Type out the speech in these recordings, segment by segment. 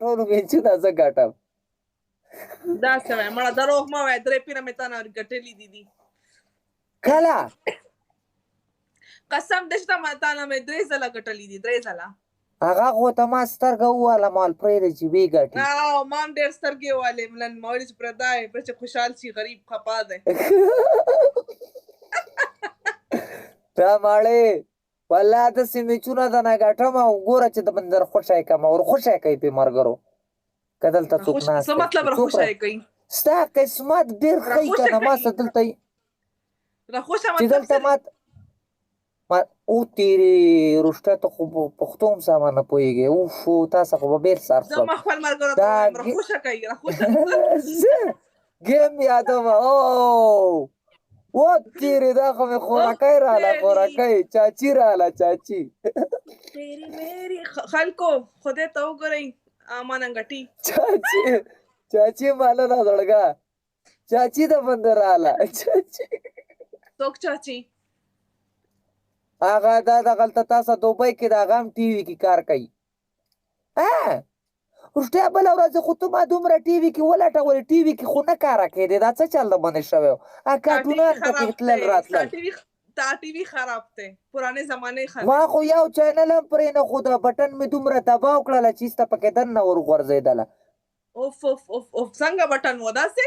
ټولو مې چې دا زه ګټم داسې وایه مړه دروغ مه وایه 3 پیره مې تا نه ګټلي دي کله قسم دې چې تا نه مې 3 ځله ګټلي دي 3 ځله هغه خو ته ما سترګه وواله مال پرېږدې چې ویې ګټي او ما هم ډېر سترګې والې نن ما ویلې چې پرده یې چې خوشحال شي غریب خپه دی دا ماړې والله داسې میچونه د نه ګټم او ګوره چې د بندر خوشی کړم ور خوشی کوي پې ملګرو که دلته څوک ناست څه مطلب راخوشی کوي ستا قسمت ډېر ښه یي که نه ما څه دلته راخوشه چې دلته ما او تیرې رشته ته خو پښتو هم سمه نه پوهېږې اوفو تاسو خو به بېل سر زه ما خپل ملګرو ته وایم راخوشه کوي راخوشه ګیم یادومه او و تیرې دا خو مې خوراکی راله خوراکی چاچي راله چاچي تیری میری خلکو خدای ته وګورئ ما ننګټي چاچي مننه زړګه چاچي د بندر راله چاچي څوک چاچي هغه دا دغلته تاسو دوبۍ کې د هغه هم ټي وي کې کار کوي رښتیا بله ورځ خو ته ما دومره ټي وي کې ولټولې ټي وي کې خو نه کاره کېدې دا څه چل د باندې شوی و کارټونان پکې تلل راتلل تا ټي وي خراب دی پرانې زمانې خراب ما خو یو چینل هم پرې نه خو دا بټن مې دومره تباه وکړله چې ایسته پکې دننه ورغورځېدله اوف اوف اوف اوف څنګه بټن و داسې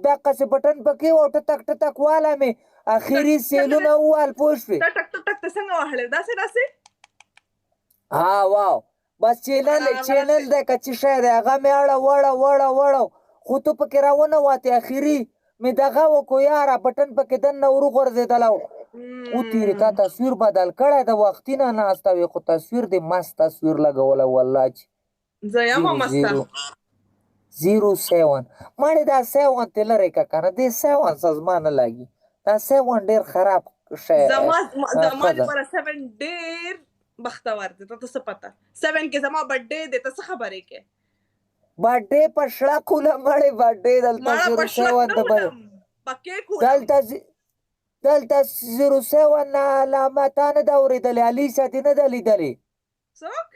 دقسې بټن پکې و ټتک ټتک واله مې اخري سیلونه ووال پوه شوې ټک ټک ټک ته څنګه وهلې داسې داسې واو بس چینل دی که چې شی دی هغه مې اړه وړه خو ته پکې راونه واتې اخري مې دغه وکړو یاره بټن پکې دننه وروغورځېدله او تیرې تا تصویر بدل کړی د وختي نه ناسته وې خو تصویر دې مست تصویر لګولی والله چې زه یم مسته 07 مړې دا 7 ته لرې که که نه دې 7 څه زما نه لګي دا 7 ډېر خراب شی زما لپاره 7 ډېر بختور دی ته څه پته 7 کې زما برډې دی ته څه خبرې کې برډې په شړه کوله مړې برډې دلته 07 نه علامه تا نه ده اورېدلې علیشه دې نه ده لیدلې څوک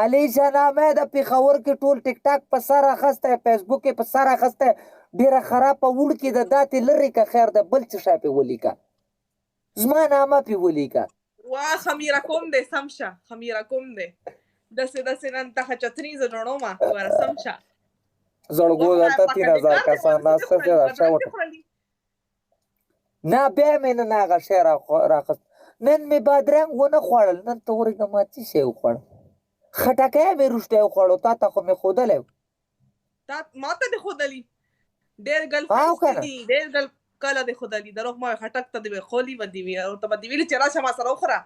علیشه نامه د پېښور کې ټول ټیک ټاک په سر اخستی فیسبوک یې په سر اخستی ډېره خرابه وړکې ده دا تې لرې که خیر ده بل څه شی پې ولیکه زما نامه پې ولیکه وا خمیره کوم دی سم شه خمیره کوم دی داسې نن ته چتري زه جوړومه وره سم شه زړګو دلته 3000 کسان ناسته دي راشه وټه نه بیا مې نن هغه شی راخست نن مې بادرنګ ونه خوړل نن ته ورېږه ما څه شی وخوړل خټکی مې وروستی وخوړو تا ته خو مې ښودلی ما ته دې ښودلي ډېر ګل ډېر ګل کله دې ښودلي دروغ مه وایه خټک ته دې ښولي به دې وي او ته به دې ویلي چې راشه ما سره وخوره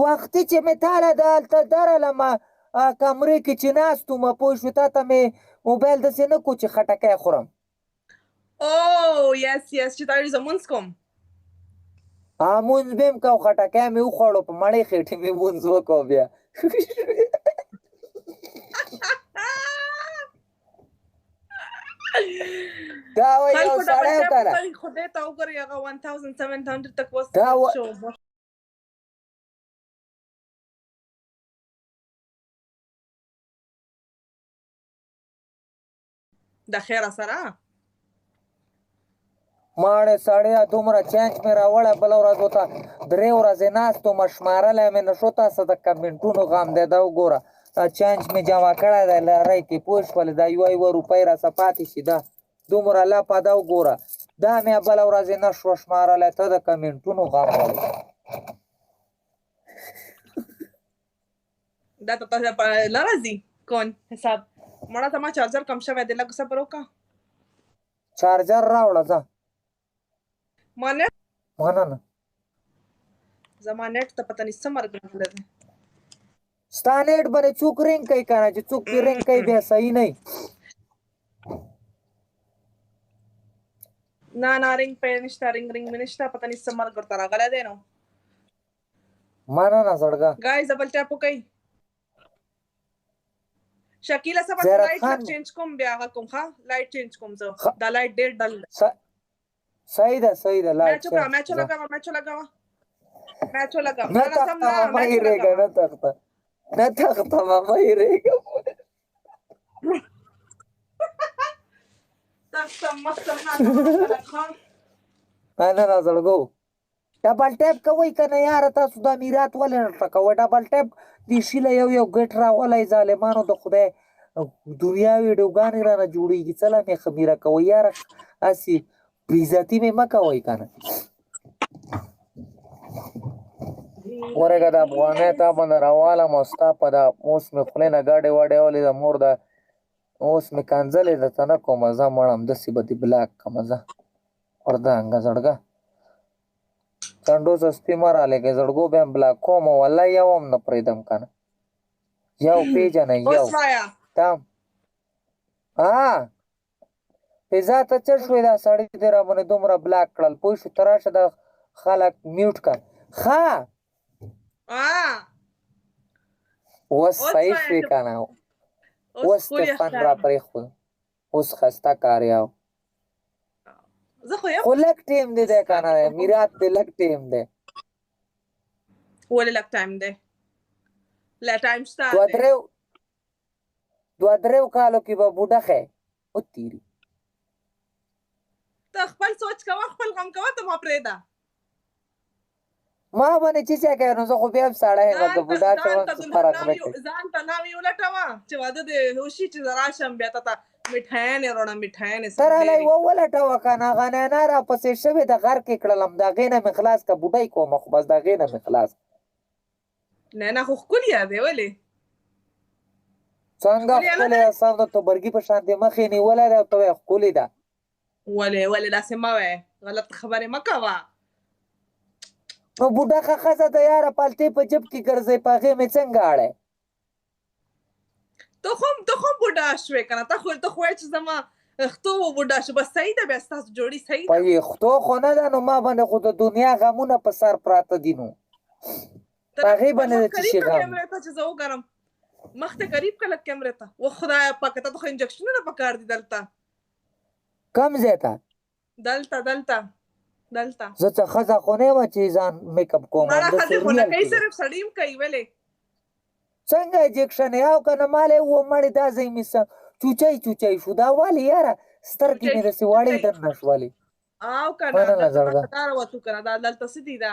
وختي چې مې تاله دلته درلمه کمرې کې چې ناست ومه پوه شوې تا ته مې موبایل داسې نه کو چې خټکی خورم او یس چې تا ویلي زه مونځ کوم مونځ به م کو خټکی مې وخوړو په مړې خېټې مې مونځ وکړو بیا دا وایي یو سړی وکړه خدای ته وګورئ هغه 1700 تک وس د خیره سره ماړې سړی دومره چینج مې راوړی بله ورځ ورته 3 ورځې ناست ومه شمارلی مې نه شو تاسو د کمنټونو غم دی دا وګوره دا چینج مې جمع کړی دی لرۍ کې پوه شولې دا یوه روپۍ راڅه پاتې شي دا دومره لپه دا وګوره دا مې بله ورځې نه شوه شمارلی ته د کمنټونو غم ولې دا ته تاسو نه راځي کون حساب مړه ته ما چارجر کم شوی دی لږ صبر وکړه چارجر راوړه ځه ما نټ مننه زما نټ ته پته نه څه مرګ راغلی دی ستا نټ باندې څوک رنګ کوي که نه چې څوک پې رنګ کوي بیا صحیح نه نه رنګ پې نشته رنګ مې نشته پته نه څه مرګ ورته راغلی دی نو مننه زړګه ګایز ډبل ټیپ وکړئ شکیله صاحب لایټ چینج کوم بیا هغه کوم ښه لایټ چینج کوم زه دا لایټ ډېر ډل صحیح ده لایټ میچو لګاوه نه تخته مه هېرېږه نه تخته نه تختمه مه هېرېږم تختم مختم نه خان نه نه زړګو ډبل ټیپ کوئ که نه یاره تاسو دا میرات ولې نه کوئ ډبل ټیپ دې شي له یو ګټ راولی ظالمانو د خدای دنیا ویډیوګانې رانه جوړېږي څه له مې خمیره کوئ یاره هسې بېعزتي مې مه کوئ که نه ورګه د افغانۍ تا باندې راوالم او ستا په دا اوس مې خولې نه ګاډې واډې ولې د مور د اوس مې کنځلې درته نه کومه ځه مړم داسې به دې بلاک کړمه ځه وردانګه زړګه چنډو سستی مه رالېږئ زړګو بیا م بلاک کوم والله یو هم نه پرېږدم که نه یو پېژنئ یو اوس وایا تام ها فضا ته څه شوې دا سړي دې راباندې دومره بلاک کړل پوه شو ته راشه دا خلک میوټ کړه ښه اوس صحیح شوې که نه اوس طوفان را پرېښود اوس خسته کاریاو زه خو یم خو لږ ټیم دی دی که نه میرات دی لږ ټیم دی ولې لږ ټایم دی لا ټایم شته دوه دریو کالو کې به بوډه ښی وتېري ته خپل سوچ کوه خپل غم کوه ته ما پرېږده ما باندې چې څه کوي نو زه خو بیا هم سړی یم که بوډا شم فرق نه کوي ځان ته ناوې ولټوه چې واده دې وشي چې زه راشم بیا ته مټھایانې راوړم مټھایانې ته رالی ولټوه که نه غنیانه راپسې شوې د غر کې کړلم د هغې نه مې خلاص که بوډۍ کومه خو بس د هغې نه مې خلاص نه خو ښکلي دی ولې څنګه ښکلې ده سم د توبرګي په شانتې مخې نیولی دی او ته وایې ښکلې ده ولې داسې مه وایې غلط خبرې مه کوه نو بوډاخه ښځه د یاره پالتې په جب کې ګرځئ په هغې مې څنګه اړی ته خو بوډا شوې که نه ته خو وایې چې زما ختو و بوډا شو بس صحیح ده بیا ستاسو جوړي صحیح په یې ختو خو نه ده نو ما باندې خو د دنیا غمونه په سر پراته دي نو په هغې باندې د څه شي غم چې زه وګورم مخ ته قریب که لږ کیمرې ته و خدایه پاکه ته خو انجکشنونه پکار دي دلته کم ځای ته دلته زه څه ښځه خو نه یم چې ځان میک اپ کوم مړه ښځې خو نه کوي صرف سړي هم کوي ولې څنګه انجکشن یې او که نه مالی ووه مړې دا ځای مې څه چوچی شو دا ولې یاره سترګې مې داسې وړې دننه شولې او که نه دا راوتو که نه دا دلته څه دي دا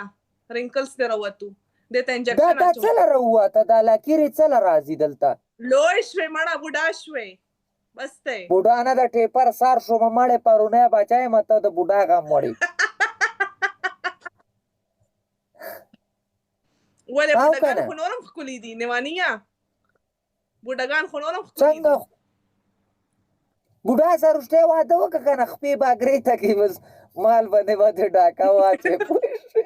رینکلز دې راوتو دې ته انجکشن دا څه له راووته دا لاکیرې څه له راځي دلته لوی شوې مړه بوډا شوې بس دی بوډا نه د ټیپر سار شومه مړې پرونی بچی یم ته د بوډا غم وړې ولې بوډاګان خو نورم ښکلي دي نیوانیه بوډاګان خو نورم ښکلي څنګه بوډا سره رښتیا واده وکړه که نه خپې به اګرې ته کې بس مال باندې به دې ډاکه واچې پوه شوې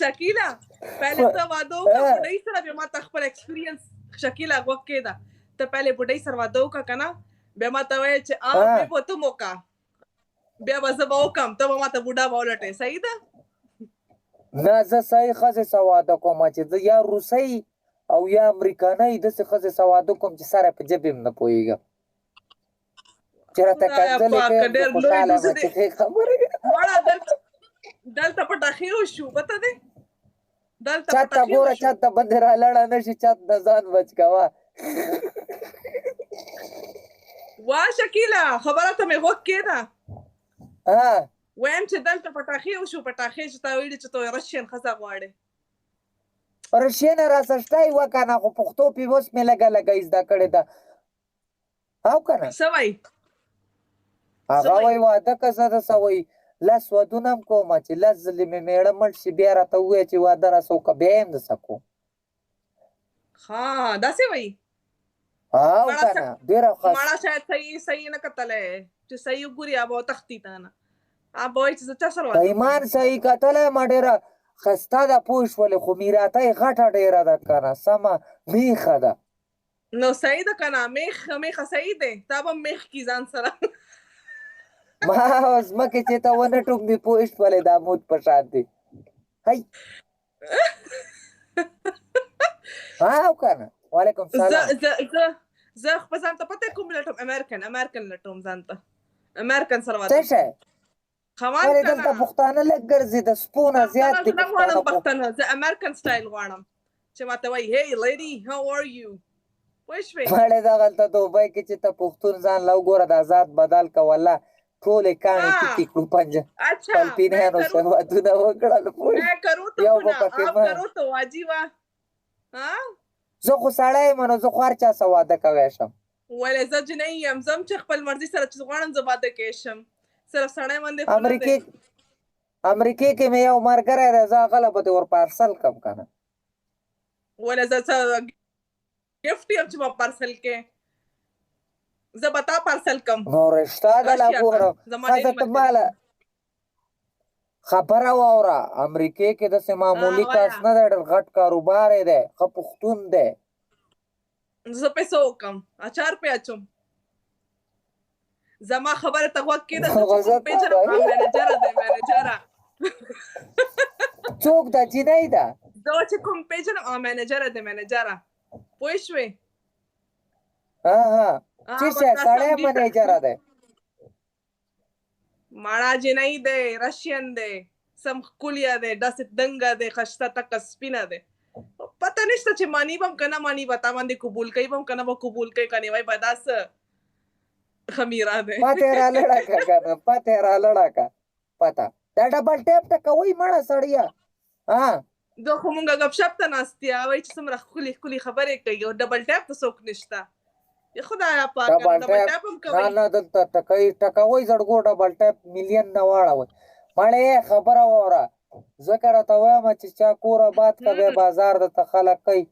شکیله پهلې ته واده وکړه بوډۍ سره بیا ما ته خپل اکسپیرینس شکیله غوږ کېده ته پهلې بوډۍ سره واده وکړه که نه بیا ما ته وایې چې بیا به ته م وکړه بیا به زه به وکړم ته به ما ته بوډا به ولټې صحیح ده نه زه صحیح ښځې سره واده کوم چې زه یا روسۍ او یا امریکانۍ داسې ښځې سره واده کوم چې سره په ژبې هم نه پوهېږم چې راته کنځلې کوي خوشحاله یم چې ښې خبرې دلته پټاخې وشو پته دی چت ته ګوره چت ته باندې را لړه نه شي چت نه ځان بچ کوه وا شکیله خبره ته مې غوږ کېده وایم چې دلته پټاخې وشو پټاخې چې تا ویلي چې ته رشین ښځه غواړې رشینه راسه شته یې وه که نه خو پښتو پې اوس مې لږه زده کړې ده او که نه څه وایي هغه وایي واده که زه درسه وایي لس ودونه هم کوم چې لس ځلې مې میړه مړ شي بیا راته ووایه چې واده راسه وکړه بیا یې هم درسه کوم ها داسې وایي او که نه ډېره مړه شاید صحیح نه کتلی چې صحیح وګوري هغه به تښتي تا نه هغه به وایي چې زه چا سره واده ایمان صحیح کتلی یم ډېره ښایسته ده پوه شولې خو میراته یې غټه ډېره ده که نه سمه میخه ده نو صحیح ده که نه میخه صحیح دی تا به میخ کي ځان سره ما ځمکې چې ته ونه ټومبي پوه شولې د عمود په شانتې هی او که نه وعلیکم سلام زه خپل ځان ته پته کوم لټوم امریکن لټوم ځان ته امریکن سره واده څه شی خمال ولې کنه دلته پښتانه لږ ګرځي د سپونه زیات دي زه غواړم پښتانه پښتانه زه امریکن سټایل غواړم چې ماته وایي هی لیډي هاو ار یو پوه شوې مړې دغلته دوبۍ کې چې ته پښتون ځان له وګوره د آزاد بدل که والله ټولې کاڼې हाँ ټیټې کړو پنجه अच्छा मैं فلپینیانو करूँ سوادونه وکړل پوه मैं करूँ तो یو به गुना پکې आप ما करो तो वाजिबा हाँ زه خو سړی یم نو زه خو هر چا سره واده کوی شم ولې زه جنۍ یم زه هم چې خپل مرضي سره چې غواړم زه واده کې شم صرف سړی باندې خو نه دی امریکې کې مې یو ملګری دی زه هغه له به دې ور پارسل کړم که نه ولې زه څه ګفټ یم چې به پارسل کې زه به تا پارسل کم نو رشته ده لا راشیا ګوره ته زما ښځه ډېرې ته ماله خبره واوره امریکې کې داسې معمولي وایه. کس نه دی ډېر غټ کاروبار یې دی ښه پښتون دی زه پیسې وکم اچار پې اچوم زما خبره ته غوږ کېږده زه چې غزه کوم پیژنم منیجره دی منیجره څوک ده جینۍ ده زه چې کوم پیژنم منیجره دی منیجره پوه شوې چې شی سړی منیجره دی ماړه جنۍ دی رشین دی سم ښکلیه دی داسې دنګه دی ښایسته تکه سپینه دی پته نشته چې مانی به هم که نه مانی به تا باندې قبول کوي به هم که نه به قبول کوي که نه وایي به دا څه خمیره دی پته را لړه که که نه پته را لړه که پته دا ډبل ټیپ ته کوئ مړه سړیه دا خو مونږ ګپ شپ ته ناست یا وایي چې څومره ښکلي ښکلي خبرې کوي او ډبل ټیپ ته څوک نشته خدایا پاکه ډبل ټیپ هم کوي نه دلته ټکوئ زړګو ډبل ټیپ میلیون نه واړوئ مړې خبره واوره ځکه راته وایم چې چا کور آباد که بیا بازار درته خلک کوي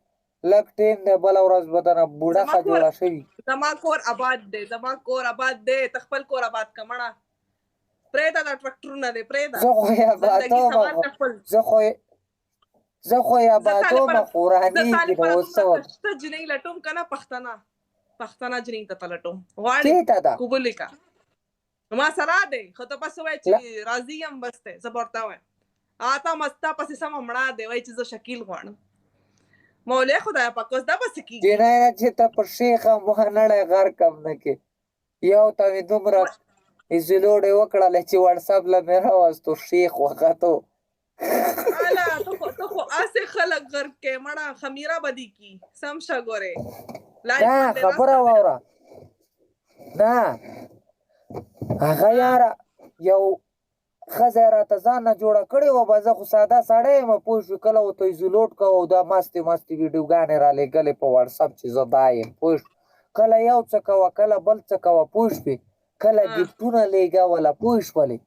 لږ ټیم دی بله ورځ به درنه بوډخه جوړه شوي زما کور آباد دی زما کور آباد دی ته خپل کور آباد که مړه پرېږده دا ټرکټرونه دی پرېږده زه خو یې آبادومه خو ورانېږي نو اوس څه وکړم شته جنۍ لټوم که نه پښتنه جنۍ ته لټوم غواړې چېرته ده قبول یې که ما سره دی خو ته پسې وایې چې راضي یم بس دی زه به ورته وایم تا مستا پسې سمه مړه دی وایي چې زه شکیل غواړم مولې خدای پاک اوس دا پسې کېږي جنۍ نه چې ته پر شیخه مهنړی غر کم نه کې یو ته مې دومره ایزولوډ یې وکړله چې وټساپ له مې راوستو شیخ وختو اله ته خو هسې خلک غرق کې مړه خمیره به دې کي سم شه ګورې نه خبره واوره نه هغه یاره یو ښځه یې راته ځان نه جوړه کړې وه به زه خو ساده سړی یم پوه شوې کله ورته ایزولوډ کوه او دا مستې مستې ویډیوګانې رالېږلې په وټساپ چې زه دا یم پوه شو کله یو څه کوه کله بل څه کوه پوه شوې کله ګفټونه لېږوله پوه شولې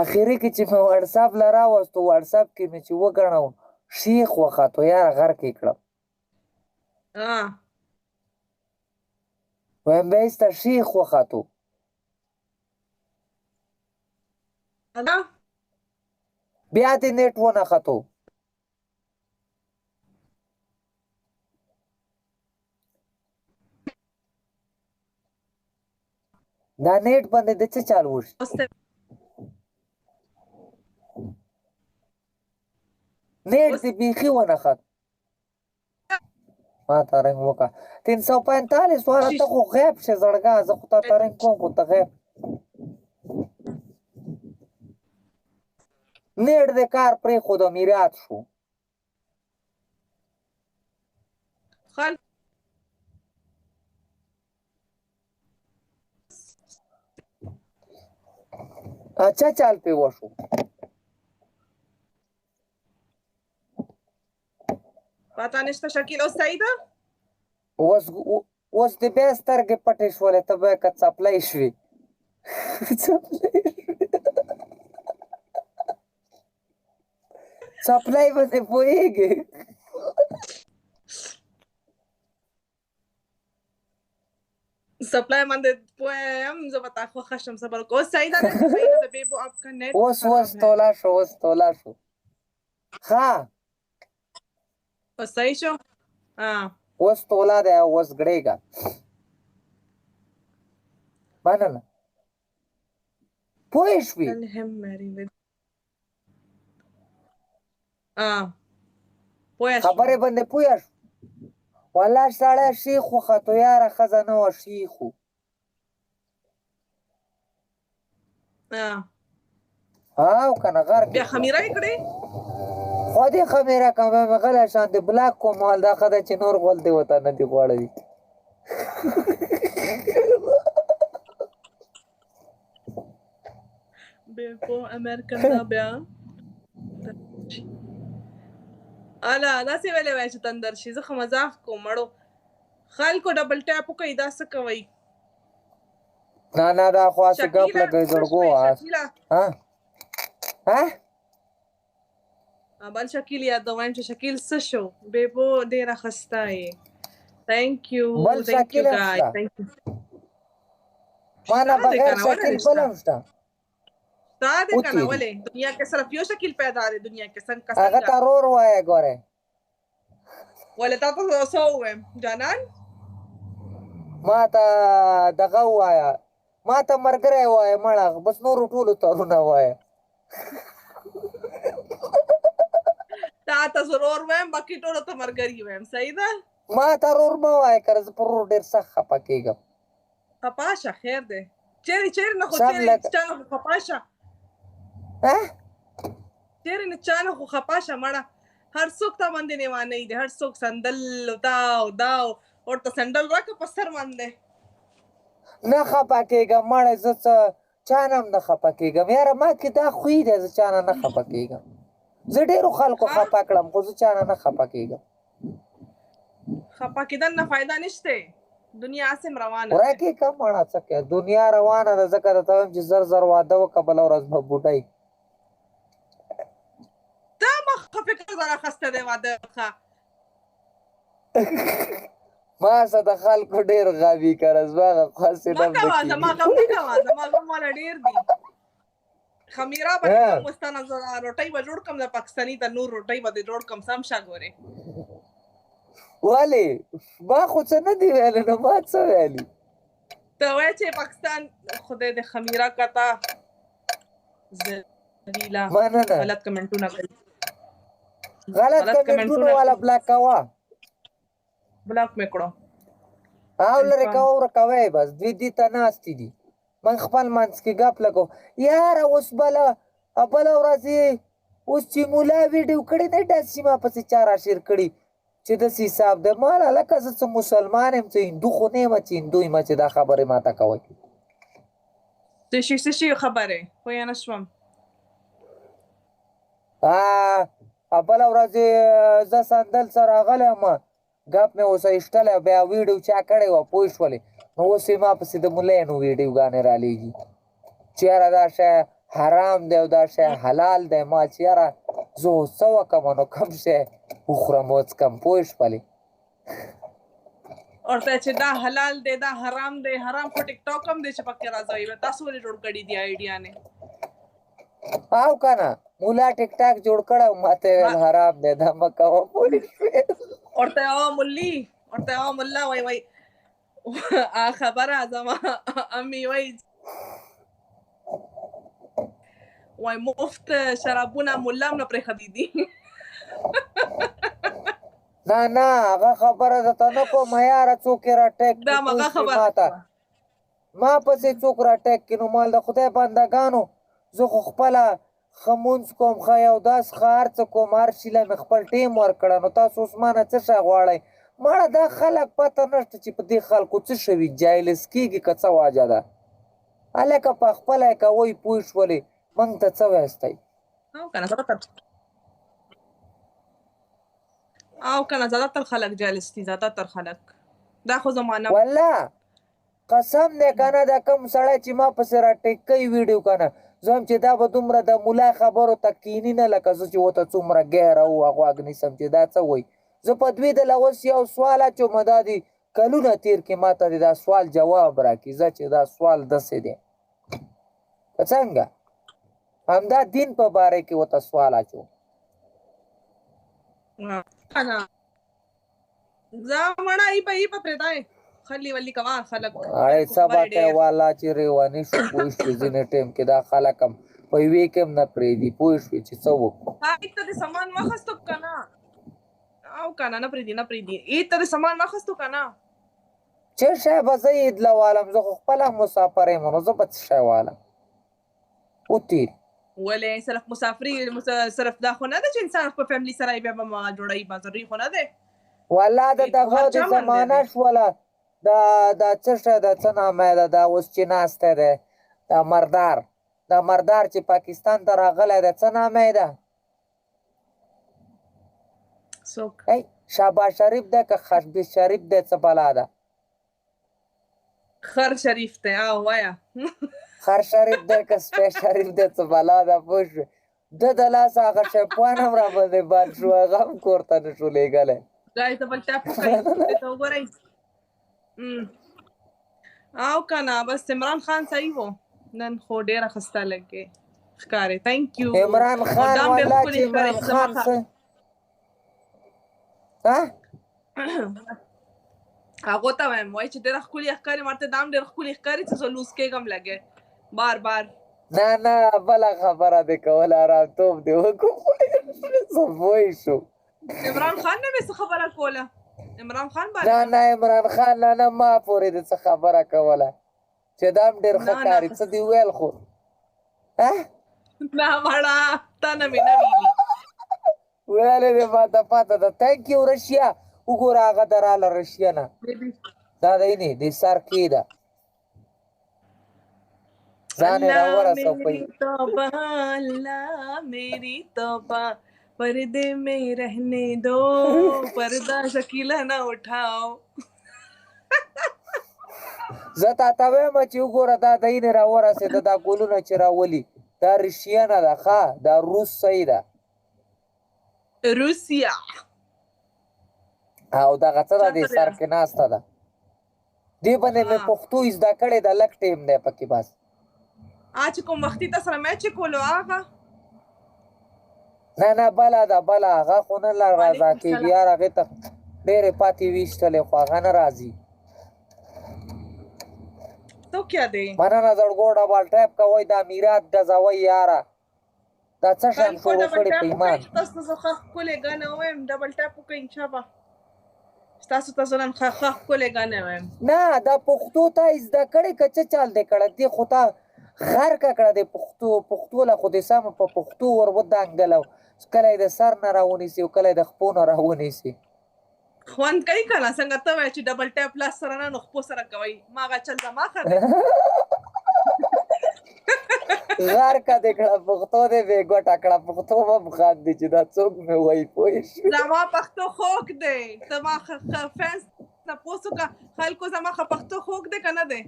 اخري کې چې مې وټساپ له راوستو وټساپ کې مې چې وګڼو شیخ وختو یاره غر کې کړم وایم بیا ایسته شیخ وختو بیا دې نیټ ونښتو دا نیټ باندې د څه چال وشي نیټ دې بیخي ونښت ما ته رنګ وکړه 345 والا ته خو غیب شې زړګا زه خو تا ته رنګ کوم خو ته غیب نیټ دې کار پرېښودو میرات شو اچھا چال پې وشو پته نشته شکیل اوس صحیح ده اوس دې بیا سترګې پټې شولې ته بیا که څپلی شوې څپلی باندې پوهېږې سپلای باندې پوه یم زه به تا خوښه شم صبر وکړه اوس صحیح ده د بیبو اپکا نیټ اوس تولا شو ښه اوس صحیح شو اوس تولا دی اوس ګړېږه مننه پوه شوې خبرې باندې پوه شو والله سړی شیخ وختو یاره ښځه نه وه شیخ و او کنه غر بیا کې خمیره یې کړې خو دې خمیره کوم غلی شان دې بلاک کوم مال دا ښه ده چې نور غول دې وته نه دي غواړوي بیا په امریکن دا بیا الا داسې ویلې وای چې تندر شي زه خو مزاح کوم مړو خلکو ډبل ټاپ وکړئ دا څه کوئ نه نه دا خو هسې ګپ شکیله لګوي څه زړګو شوې آس شکیله ها بل شکیل یادوم چې شکیل څه شو بیبو ډېره خسته یې تhank you بل thank you شکیل هم guys شته thank you ما نه شته دی بغیر کنه ولې شکیل نشته بل هم شته شته دی او کنه تیری. ولې دنیا کې صرف یو شکیل پیدا دی دنیا کې څنګه هغه ته رور وایه ګوره ولې تا ته څه ووایم جانان ما ته دغه ووایه ما ته ملګری وایه مړه بس نورو ټولو تارونه وایه تا ته ضرور وایم باقي ټولو ته ملګري وایم صحیح ده ما ته رور مه وایه که زه پر رور ډېر سخت خفه کېږم خپه شه خیر دی چیرې نه خو سم چیرې لکه- چا نه خو خپه شه چیرې نه چا نه خو خپه شه مړه هر څوک تا باندې نیوانی دی هر څوک سندل داو ورته سندل راکړه په سر باندې نه خفه کېږم مړه زه څه چا نه هم نه خفه کېږم یاره ما کې دا خوی دی زه چا نه نه خفه کېږم زه ډېرو خلکو خفه کړم خو زه چا نه نه خفه کېږم خپه کېدل نه فایده نشته دنیا اسم روانه ورا کې کم مړه څه کوې دنیا روانه ده ځکه درته وایم چې زر زر واده وکړه بله ورځ به بوډۍ تا مخ فکر زره خسته دی واده ښه ما څه د خلکو ډېر غابي کړه زما غم خاصې ما دم نه کوه زما غم کېږي نه کوه زما غم والا ډېر دي خمیره به کوم مستانه روټۍ به جوړ کړم د پاکستاني تنور روټۍ به دې جوړ کړم سم شه ګورې ولې ما خو څه نه دي ویلي نو ما څه ویلي ته وایې چې پاکستان خدای دې خمیره کته ذلیله مننه غلط کمنټونه کوي غلط کمنټونه والا بلاک کوه بلاک مې کړو او لرې کوه ورکوی بس دوی دې ته ناستې دي من خپل منځ کې ګپ لګو یاره اوس بله ورځ یې اوس چې مولا ویډیو کړی دی داسې ما پسې چا راشیر کړي چې داسې حساب دی ما هلکه زه څه مسلمان یم څه هندو خو نه یم چې هندو یم چې دا خبرې ما ته کوئ څه شي خبرې پوه نه شوم بله ورځ زه سندل سره راغلی یم ګپ مې اوس ایستلی بیا ویډیو چا کړی وه پوه شولې نو اوس یې ما پسې د ملایانو ویډیوګانې رالیږي چې یاره دا شی حرام دی او دا شی حلال دی ما چې یاره زه اوس څه وکړم نو کوم شی وخورم وڅکم پوه شولې ورته چې دا حلال دی دا حرام دی حرام خو ټیک ټاک هم دی چې پکې راځوي تاسو ولې جوړ کړي دي آیډیا نه او که نه مولا ټیک ټاک جوړ کړی ما ته یې ویل حرام دی دا مه کوه پوه شوې ورته ملا وای خبره زما امي وای مفت شرابونه ملا هم نه پرېښودي دي نه هغه خبره درته نه کوم یاره څوک یې راټیک دا مغه خبره ما پسې څوک راټیک کړي نو مال د خدای بندګانو زه خو خپله ښه مونځ کوم ښه اوداس ښه هر څه کوم هر شي له مې خپل ټیم ورکړه نو تاسو اوس ما نه څه شی غواړئ مړه دا خلک پته نشته چې په دې خلکو څه شوي جایلس کېږي که څه واجه ده هلکه په خپله یې کوئ پوه شولې موږ ته څه ویستی او کنه زیادتر خلک جالس دي زیادتر خلک دا خو زمانه والله قسم دی که نه دا کوم سړی چې ما پسې راټیک کوي ویډیو که نه زه هم چې دا به دومره د ملا خبرو ته کیني نه لکه زه چې ورته څومره ګیره غوږ نیسم چې دا څه وایي زه په دوی دله اوس یو سوال اچوم دا دي کلونه تیر کې ما ته دا سوال جواب راکړي زه چې دا سوال داسې دی که څنګه همدا دین په باره کې ورته سوال اچوم زه مړه ای په پرېدای خلی ولی کوا خلک اړې سبا ته والا چې ریواني شو پوه شوې ځینې ټیم کې دا خلک هم په یوې کې هم نه پرېږدي پوه شوې چې څه وکړو ایت ته سامان واخیستو که نه او که نه نه پرېږدي ایت ته سامان واخیستو که نه چې شی به زه عید له والم زه خو خپله مسافر یم نو زه به څه شی والم او تیر ولې صرف مسافري صرف دا خو نه ده چې انسان خپل فیملی سره یې بیا به ما جوړوي ما ضروري خو نه دی والله د دغه هر د چا باندې زمانه دی. شوله دا څه شی ده څه نامه ده دا اوس چې ناستی دی دا مردار چې پاکستان ته راغلی دی څه نامه یې ده څوک شهباز شریف دی که خشبیز شریف دی څه بلا ده خر شریف دی او وایه خر شریف دی که سپی شریف دی څه بلا ده پوه شوې ده د لاسه هغه شیپوان هم را باندې بند شو هغه هم کور ته نه شو لېږلی ګایز ته بل ټاپ وکړئ دې ته وګورئ او که نه بس عمران خان صحیح و نن خو ډېره ښایسته لګې ښکارې تhank you عمران خان والله چې عمران خان څه هغو ته وایم وایي چې ډېره ښکلې ښکاري ماته دا هم ډېر ښکلې ښکاري چې زه لوس کېږم لګې بار بار نه بله خبره دې کوله ارامتوب دې وکړو زه پوه شو عمران خان نه مې څه خبره کوله عمران خان باندې نه عمران خان نه ما پورې دې څه خبره کوله چې دا هم ډېر ښه کاري څه دې ویل خو نه مړه تا نه مې نه ویلي ویلې دې ماته پاته ده تhank you رشیا وګوره هغه د راله رشیا نه دا دی نه د سر کې ده ځان یې راورسو کوي اللہ میری توبہ پردے میں رہنے دو پردہ شکیلا نہ اٹھاؤ زه تاته وایم چې وګوره دا دی نه راورسېده دا ګلونه چې راولي دا رشیا نه ده ښه دا روس صحیح ده روسیا او دغه څه ده دې سر کې ناسته ده دې باندې مې پښتو زده کړې ده لږ ټیم دی پکې بس چې کوم وختي تا سره میچ کولو هغه نه بله ده بله هغه خو نه راځه کېږي یار هغې ته ډېرې پاتې ویشتلې خو هغه نه راځي تو کیا دی مننه زړګو ډبل ټایپ کوئ دا میرات ګزوئ یاره دا څه شان شروع کړې په ایمان تاسو زه ښه ښکلې ګانې ووایم ډبل ټایپ وکړئ انشاءالله ستاسو ته زه نن ښه ښکلې ګانې وایم نه دا پښتو ته زده کړې که څه چل دی کړه دې خو تا غرقه کړه د پښتو له خو دې سمه په پښتو ور ودانګلو کله یې د سر نه راونیسي او کله یې د خپو نه راونیسي خوند کوي که نه څنګه ته وایې چې ډبل ټایپ لاس سره نه نو خپو سره کوئ ما هغه چل زما ښه دی غرقه دې کړه پښتو دې بې ګوټه کړه پښتو به هم خاندي چې دا څوک مې وایي پوه شو زما پښتو خوږ دی زما فینس تپوس وکړه خلکو زما ښه پښتو خوږ دی که نه دی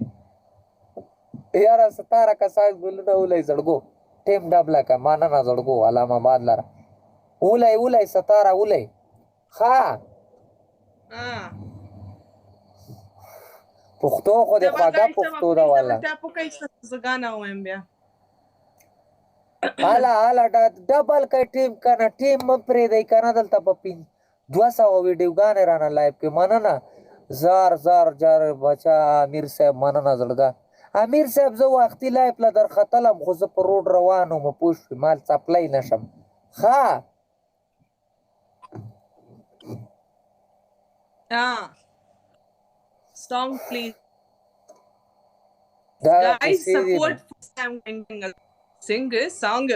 یاره 17 کسان ګلونه ولئ زړګو ټیم ډبله که مننه زړګو علامه آباد لره ولئ 17 ولئ ښه پښتو خو دې خوږه پښتو ده والله هله ډبل که ټیم که نه ټیم مه پرېږدئ که نه دلته په 200 ویډیوګانې رانه لایف کې مننه زار بچا امیر صاحب مننه زړګه امیر صاحب زه وختي لایف له درختلم خو زه په روډ روان وم پوه شوې مال څپلی نه شم ښه song please دا guys support sing a song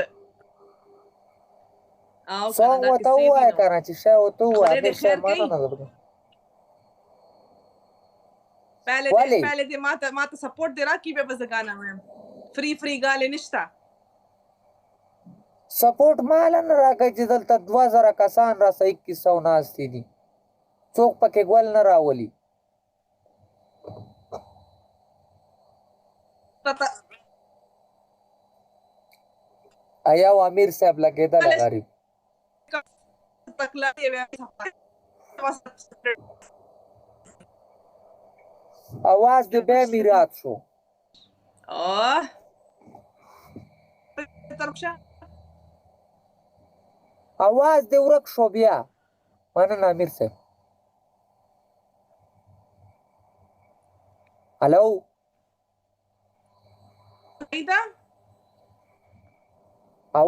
song ورته ووایه که نه چې شی ورته ووایه امیر صاحب مننه زړګه پہلے دې ماته سپورټ دې راکړي بیا به زه ګانا وایم فری ګالې نشته سپورټ ماله نه راکوي چې دلته 2000 کسان راسه 2100 ناستې دي څوک پکې ګول نه راولي ایاو امیر صاحب لګېدله غریب आवाज दे बे میرات شو आवाज दे ورک شو بیا مننه امیر صاحب هلو